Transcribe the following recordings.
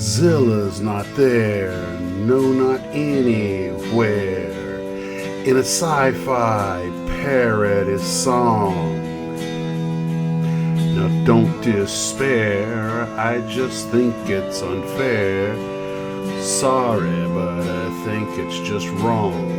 Godzilla's not there, no, not anywhere. In a sci-fi parody song. Now don't despair, I just think it's unfair. Sorry, but I think it's just wrong.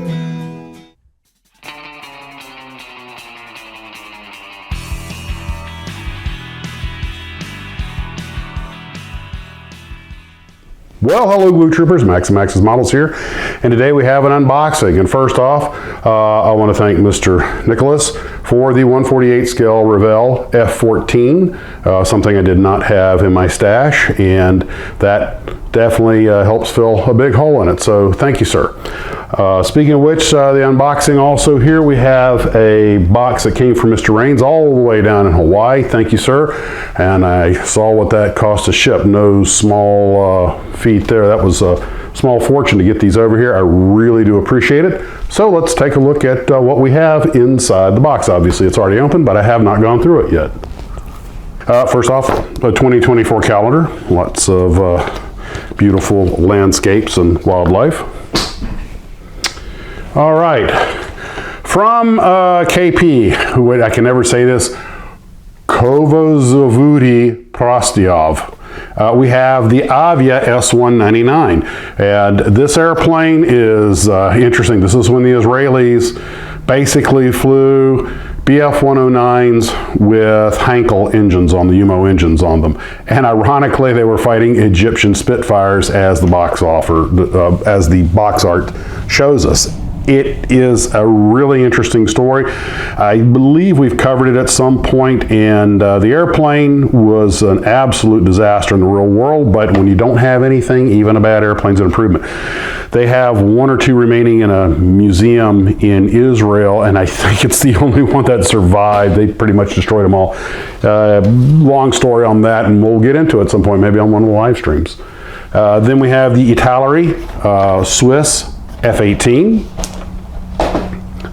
Well, hello Glue Troopers, Max and Max's Models here, and today we have an unboxing. And first off, I want to thank Mr. Nicholas for the 148 scale Revell F14, something I did not have in my stash, and that definitely helps fill a big hole in it, so thank you, sir. Speaking of which, the unboxing also here, we have a box that came from Mr. Raines all the way down in Hawaii. Thank you, sir. And I saw what that cost to ship. No small feat there. That was a small fortune to get these over here. I really do appreciate it. So let's take a look at what we have inside the box. Obviously, it's already open, but I have not gone through it yet. First off, a 2024 calendar. Lots of beautiful landscapes and wildlife. All right, from KP, who I can never say this, Kovozovudi Prostyov. We have the Avia S199, and this airplane is interesting. This is when the Israelis basically flew BF-109s with Heinkel engines on the UMO engines on them, and ironically they were fighting Egyptian Spitfires as the box art shows us. It is a really interesting story. I believe we've covered it at some point, and the airplane was an absolute disaster in the real world, but when you don't have anything, even a bad airplane's an improvement. They have one or two remaining in a museum in Israel, and I think it's the only one that survived. They pretty much destroyed them all. Long story on that, and we'll get into it at some point, maybe on one of the live streams. Then we have the Italeri Swiss F-18.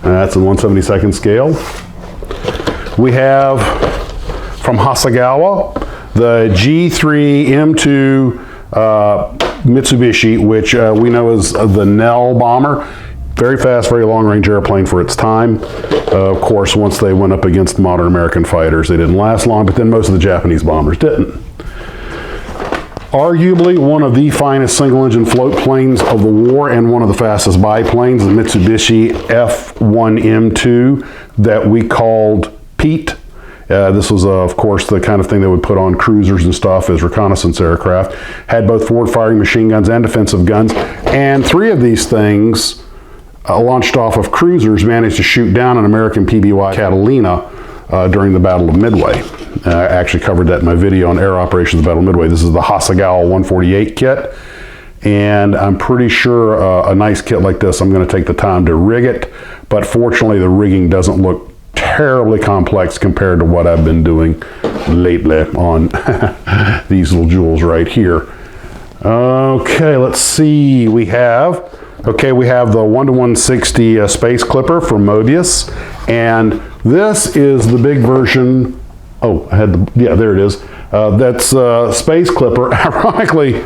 That's in 1/72nd scale. We have from Hasegawa the G3 M2 Mitsubishi, which we know is the Nell bomber. Very fast, very long-range airplane for its time. Of course, once they went up against modern American fighters, they didn't last long, but then most of the Japanese bombers didn't. Arguably one of the finest single-engine float planes of the war and one of the fastest biplanes, the Mitsubishi F1M2 that we called Pete. This was, of course, the kind of thing they would put on cruisers and stuff as reconnaissance aircraft. Had both forward-firing machine guns and defensive guns, and three of these things launched off of cruisers managed to shoot down an American PBY Catalina during the Battle of Midway. I actually covered that in my video on air operations of the Battle of Midway. This is the Hasegawa 148 kit, and I'm pretty sure a nice kit like this, I'm going to take the time to rig it, but fortunately the rigging doesn't look terribly complex compared to what I've been doing lately on these little jewels right here. Okay, let's see. We have the 1-to-160 space clipper from Mobius, and this is the big version. Oh, there it is. That's space clipper. Ironically,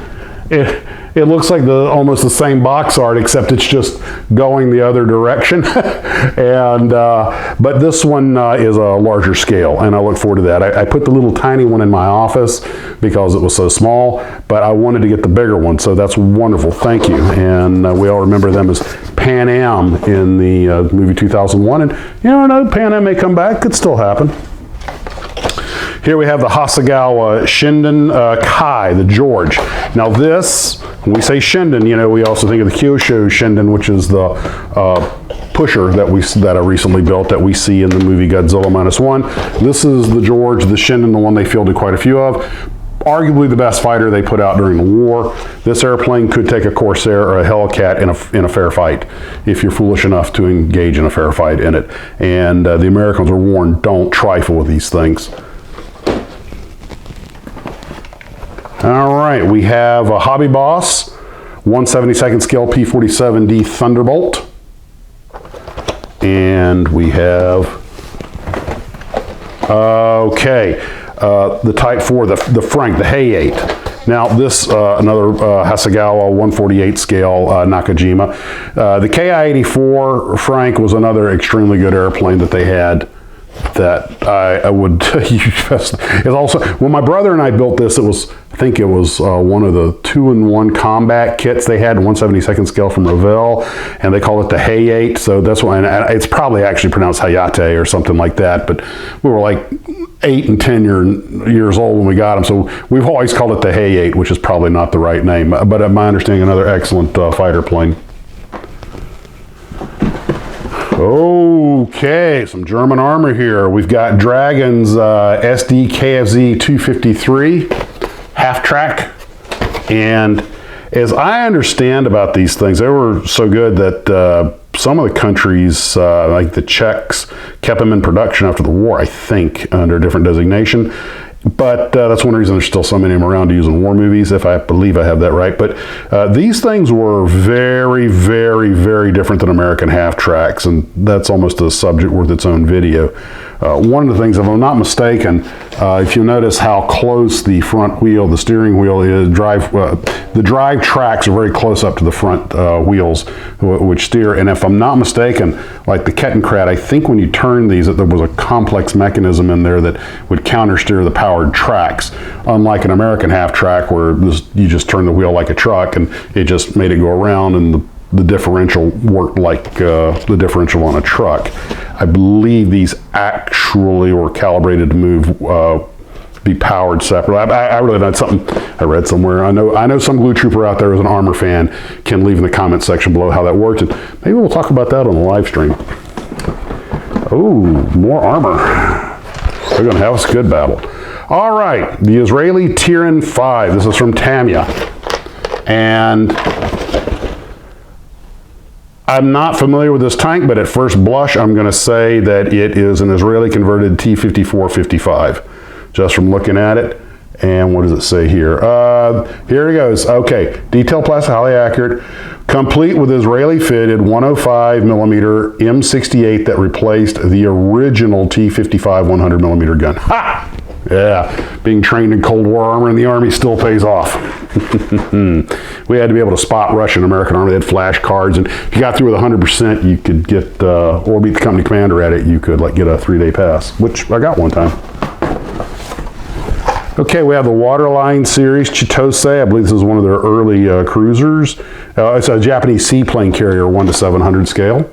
it looks like almost the same box art, except it's just going the other direction. And but this one is a larger scale, and I look forward to that. I put the little tiny one in my office because it was so small, but I wanted to get the bigger one, so that's wonderful. Thank you. And we all remember them as Pan Am in the movie 2001, and you never know, Pan Am may come back. Could still happen. Here we have the Hasegawa Shindenkai, the George. Now this, when we say Shinden, you know, we also think of the Kyosho Shinden, which is the pusher that I recently built that we see in the movie Godzilla -1. This is the George, the Shinden, the one they fielded quite a few of. Arguably the best fighter they put out during the war. This airplane could take a Corsair or a Hellcat in a fair fight, if you're foolish enough to engage in a fair fight in it. And the Americans were warned, don't trifle with these things. All right, we have a Hobby Boss 1/72nd scale P-47D Thunderbolt, and we have the Type 4, the Frank, the Hay 8. Now this, another Hasegawa 148 scale Nakajima. The Ki84 Frank was another extremely good airplane that they had that I would use. It's also, when my brother and I built this, it was, I think it was one of the 2-in-1 combat kits they had, 1/72nd scale from Revell, and they call it the Hayate. So that's why, and it's probably actually pronounced Hayate or something like that, but we were like 8 and 10 years old when we got them, so we've always called it the Hayate, which is probably not the right name, but at my understanding, another excellent fighter plane. Okay, some German armor here. We've got Dragon's SDKfz 253 half track, and as I understand about these things, they were so good that some of the countries, like the Czechs, kept them in production after the war, I think, under a different designation. But that's one reason there's still so many of them around to use in war movies, if I believe I have that right. But these things were very, very, very different than American half tracks, and that's almost a subject worth its own video. One of the things, if I'm not mistaken, if you notice how close the front wheel, the steering wheel is, the drive tracks are very close up to the front wheels, which steer. And if I'm not mistaken, like the Kettenkrad, I think when you turn these, there was a complex mechanism in there that would counter steer the powered tracks, unlike an American half track where you just turn the wheel like a truck and it just made it go around, and the differential worked like the differential on a truck. I believe these actually were calibrated to move, be powered separately. I really know something I read somewhere. I know some glue trooper out there who's an armor fan can leave in the comment section below how that worked, and maybe we'll talk about that on the live stream. Oh, more armor. They're gonna have us a good battle. All right, the Israeli Tyran 5. This is from Tamiya, and I'm not familiar with this tank, but at first blush, I'm going to say that it is an Israeli converted T-54 55, just from looking at it. And what does it say here? Here it goes. Okay, detail plastic, highly accurate, complete with Israeli fitted 105 millimeter M68 that replaced the original T-55 100 millimeter gun. Ha! Yeah, being trained in Cold War armor in the Army still pays off. We had to be able to spot Russian American Army. They had flash cards, and if you got through with 100%, you could get, or beat the company commander at it, you could like get a 3-day pass, which I got one time. Okay, we have the Waterline series Chitose. I believe this is one of their early cruisers. It's a Japanese seaplane carrier, 1/700 scale.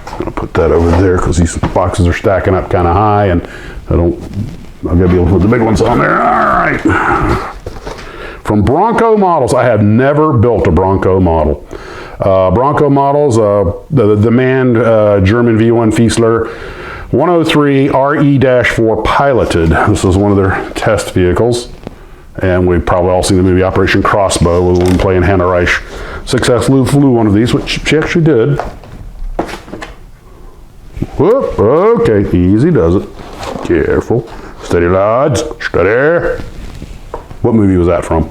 I'm gonna put that over there because these boxes are stacking up kind of high, and I've got to be able to put the big ones on there. All right. From Bronco models, I have never built a Bronco model. Bronco models, the manned German V1 Fiesler 103 RE-4 piloted. This is one of their test vehicles. And we've probably all seen the movie Operation Crossbow with the woman playing Hannah Reich. Successfully flew one of these, which she actually did. Whoop, okay, easy does it. Careful. Steady, lads. Steady. What movie was that from?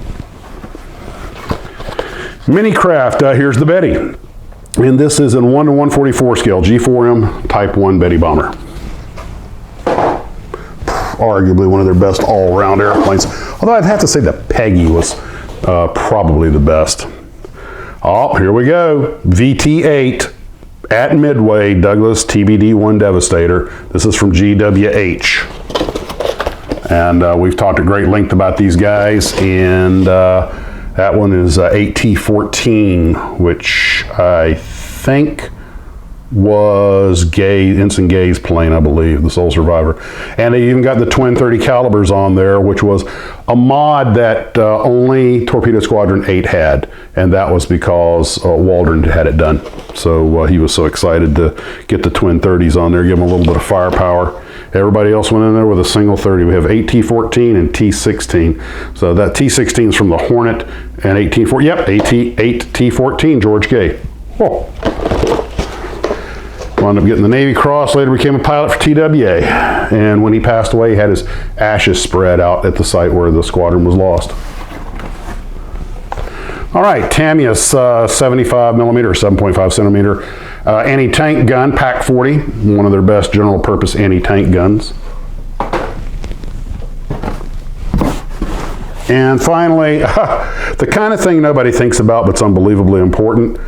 Minicraft, here's the Betty. And this is in 1/144 scale, G4M Type 1 Betty bomber. Arguably one of their best all-around airplanes. Although I'd have to say that Peggy was probably the best. Oh, here we go. VT8 at Midway, Douglas TBD-1 Devastator. This is from GWH. And we've talked at great length about these guys, and that one is 8T14, which I think was Ensign Gay's plane, I believe, the sole survivor. And they even got the twin 30 calibers on there, which was a mod that only Torpedo Squadron 8 had, and that was because Waldron had it done. So he was so excited to get the twin 30s on there, give him a little bit of firepower. Everybody else went in there with a single 30. We have 8T14 and T16. So that T16 is from the Hornet, and 8T14, yep, 8T14, George Gay. Whoa. Wound up getting the Navy Cross, later became a pilot for TWA. And when he passed away, he had his ashes spread out at the site where the squadron was lost. All right, Tamiya's 75 millimeter, 7.5 centimeter anti-tank gun, Pack 40, one of their best general purpose anti-tank guns. And finally, the kind of thing nobody thinks about but's unbelievably important.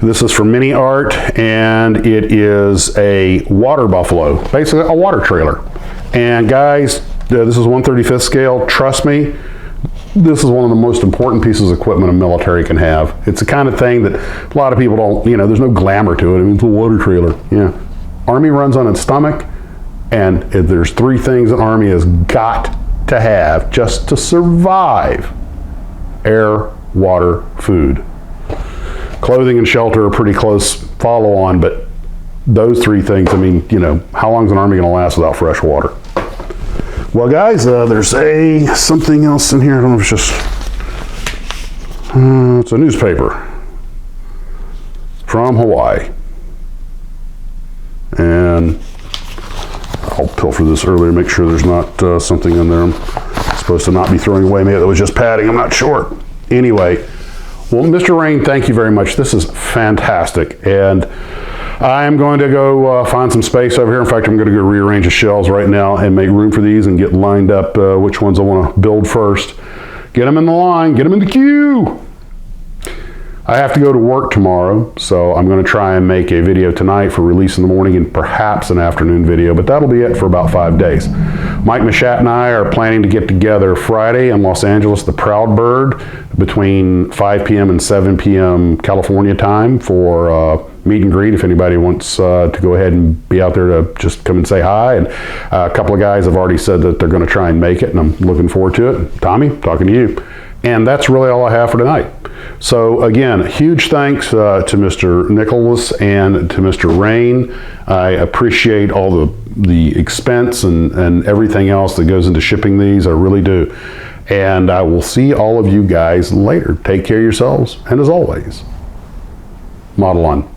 This is from Mini Art, and it is a water buffalo, basically a water trailer. And guys, this is 1/35 scale. Trust me, this is one of the most important pieces of equipment a military can have. It's the kind of thing that a lot of people don't, you know, there's no glamour to it. I mean, it's a water trailer. Yeah. Army runs on its stomach, and there's 3 things an Army has got to have just to survive: air, water, food. Clothing and shelter are pretty close follow on, but those 3 things, I mean, you know, how long is an Army going to last without fresh water? Well, guys, there's something else in here. I don't know if it's just, it's a newspaper from Hawaii. And I'll pilfer this earlier, make sure there's not something in there I'm supposed to not be throwing away. Maybe that was just padding, I'm not sure. Anyway, well, Mr. Rain, thank you very much. This is fantastic. And I'm going to go find some space over here. In fact, I'm going to go rearrange the shelves right now and make room for these and get lined up which ones I want to build first. Get them in the line, get them in the queue. I have to go to work tomorrow, so I'm going to try and make a video tonight for release in the morning and perhaps an afternoon video, but that'll be it for about 5 days. Mike Mashat and I are planning to get together Friday in Los Angeles, the Proud Bird, between 5 p.m. and 7 p.m. California time for meet and greet if anybody wants to go ahead and be out there to just come and say hi. And a couple of guys have already said that they're going to try and make it, and I'm looking forward to it. Tommy, talking to you. And that's really all I have for tonight. So again, huge thanks to Mr. Nicholas and to Mr. Rain. I appreciate all the expense and everything else that goes into shipping these. I really do. And I will see all of you guys later. Take care of yourselves. And as always, model on.